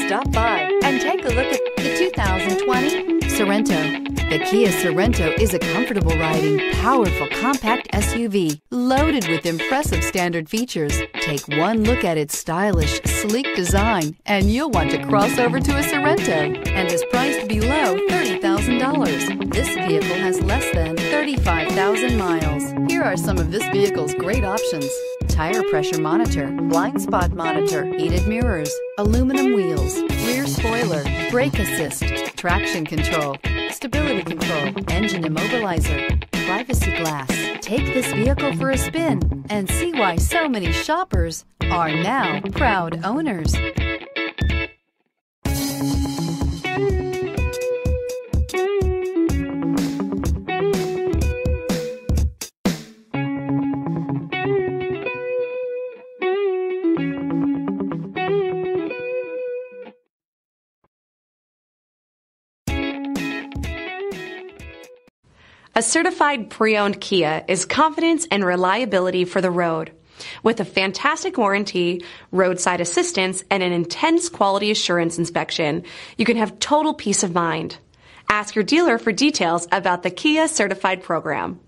Stop by and take a look at the 2020 Sorento. The Kia Sorento is a comfortable riding, powerful compact SUV loaded with impressive standard features. Take one look at its stylish, sleek design and you'll want to cross over to a Sorento, and is priced below $30,000. This vehicle has less than 35,000 miles. Here are some of this vehicle's great options: tire pressure monitor, blind spot monitor, heated mirrors, aluminum wheels, rear spoiler, brake assist, traction control, stability control, engine immobilizer, privacy glass. Take this vehicle for a spin and see why so many shoppers are now proud owners. A certified pre-owned Kia is confidence and reliability for the road. With a fantastic warranty, roadside assistance, and an intense quality assurance inspection, you can have total peace of mind. Ask your dealer for details about the Kia Certified program.